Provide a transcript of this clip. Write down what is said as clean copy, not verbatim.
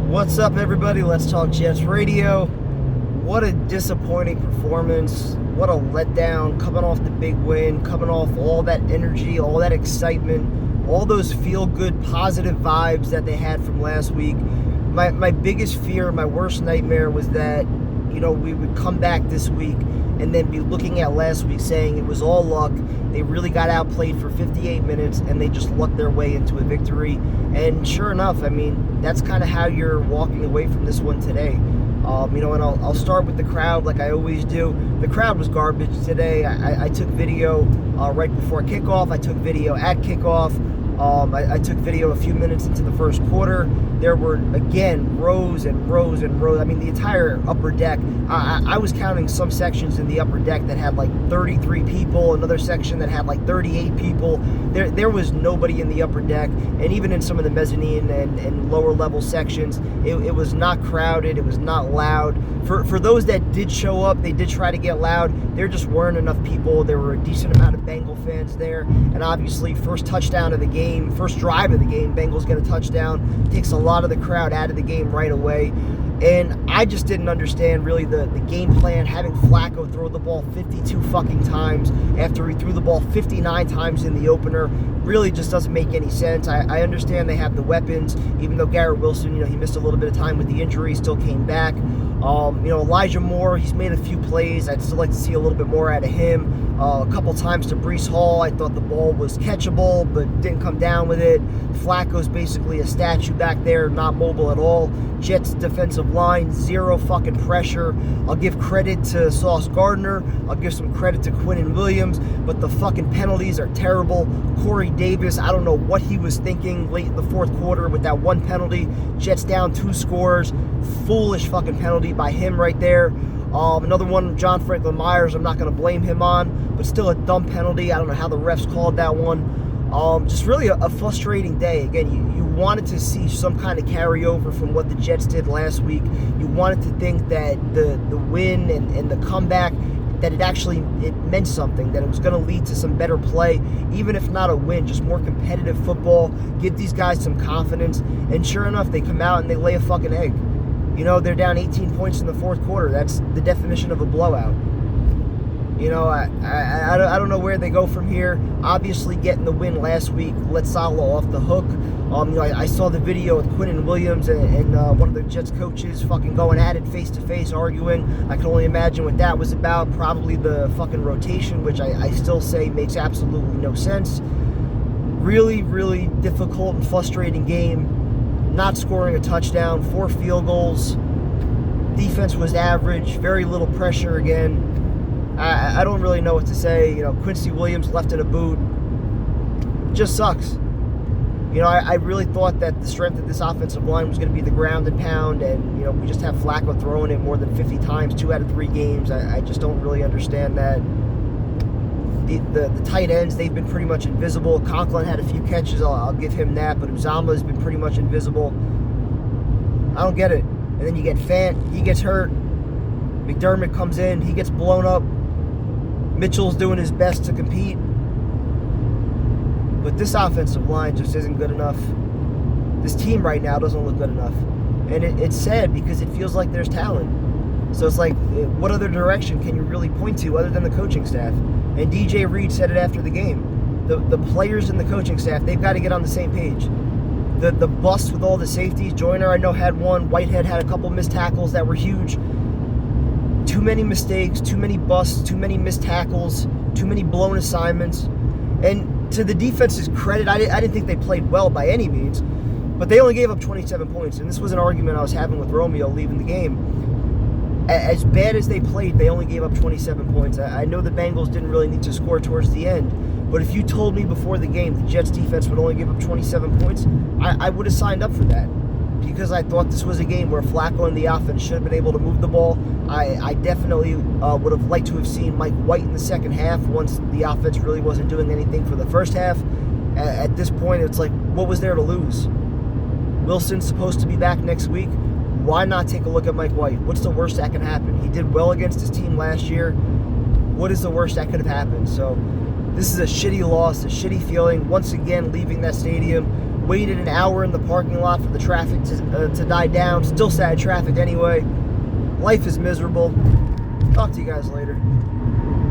What's up, everybody? Let's Talk Jets Radio. What a disappointing performance. What a letdown. Coming off the big win, coming off all that energy, all that excitement, all those feel-good, positive vibes that they had from last week. My biggest fear, my worst nightmare was that, we would come back this week and then be looking at last week saying it was all luck. They really got outplayed for 58 minutes and they just lucked their way into a victory. And sure enough, that's kind of how you're walking away from this one today. And I'll start with the crowd like I always do. The crowd was garbage today. I took video right before kickoff. I took video at kickoff. I took video a few minutes into the first quarter. There were, again, rows and rows and rows. The entire upper deck. I was counting some sections in the upper deck that had like 33 people, another section that had like 38 people. There was nobody in the upper deck, and even in some of the mezzanine and lower level sections, it was not crowded, it was not loud. For those that did show up, they did try to get loud. There just weren't enough people. There were a decent amount of Bengal fans there, and obviously first touchdown of the game, first drive of the game, Bengals get a touchdown, takes a lot of the crowd out of the game right away. And I just didn't understand really the game plan, having Flacco throw the ball 52 fucking times after he threw the ball 59 times in the opener. Really just doesn't make any sense. I understand they have the weapons, even though Garrett Wilson, he missed a little bit of time with the injury, still came back. Elijah Moore, he's made a few plays. I'd still like to see a little bit more out of him. A couple times to Breece Hall, I thought the ball was catchable, but didn't come down with it. Flacco's basically a statue back there, not mobile at all. Jets defensive line, zero fucking pressure. I'll give credit to Sauce Gardner. I'll give some credit to Quinnen Williams, but the fucking penalties are terrible. Corey Davis, I don't know what he was thinking late in the fourth quarter with that one penalty. Jets down 2 scores. Foolish fucking penalty by him right there. Another one, John Franklin Myers, I'm not going to blame him on, but still a dumb penalty. I don't know how the refs called that one. Just really a frustrating day. Again, you wanted to see some kind of carryover from what the Jets did last week. You wanted to think that the win and the comeback, that it meant something, that it was going to lead to some better play, even if not a win, just more competitive football, give these guys some confidence. And sure enough, they come out and they lay a fucking egg. They're down 18 points in the fourth quarter. That's the definition of a blowout. I don't know where they go from here. Obviously, getting the win last week let Saleh off the hook. I saw the video with Quinnen Williams and one of the Jets coaches fucking going at it face-to-face, arguing. I can only imagine what that was about. Probably the fucking rotation, which I still say makes absolutely no sense. Really, really difficult and frustrating game. Not scoring a touchdown, 4 field goals. Defense was average, very little pressure again. I don't really know what to say. Quincy Williams left in a boot. Just sucks. I really thought that the strength of this offensive line was going to be the ground and pound, and we just have Flacco throwing it more than 50 times, 2 out of 3 games. I just don't really understand that. The tight ends, they've been pretty much invisible. Conklin had a few catches, I'll give him that, but Uzomah has been pretty much invisible. I don't get it. And then you get Fant, he gets hurt. McDermott comes in, he gets blown up. Mitchell's doing his best to compete. But this offensive line just isn't good enough. This team right now doesn't look good enough. And it's sad because it feels like there's talent. So it's like, what other direction can you really point to other than the coaching staff? And DJ Reed said it after the game. The players and the coaching staff, they've got to get on the same page. The bust with all the safeties, Joyner I know had one, Whitehead had a couple missed tackles that were huge. Too many mistakes, too many busts, too many missed tackles, too many blown assignments. And to the defense's credit, I didn't think they played well by any means, but they only gave up 27 points. And this was an argument I was having with Romeo leaving the game. As bad as they played, they only gave up 27 points. I know the Bengals didn't really need to score towards the end, but if you told me before the game the Jets defense would only give up 27 points, I would have signed up for that, because I thought this was a game where Flacco and the offense should have been able to move the ball. I definitely would have liked to have seen Mike White in the second half once the offense really wasn't doing anything for the first half. At this point, it's like, what was there to lose? Wilson's supposed to be back next week. Why not take a look at Mike White? What's the worst that can happen? He did well against his team last year. What is the worst that could have happened? So this is a shitty loss, a shitty feeling. Once again, leaving that stadium waited an hour in the parking lot for the traffic to die down. Still sad traffic anyway. Life is miserable. Talk to you guys later.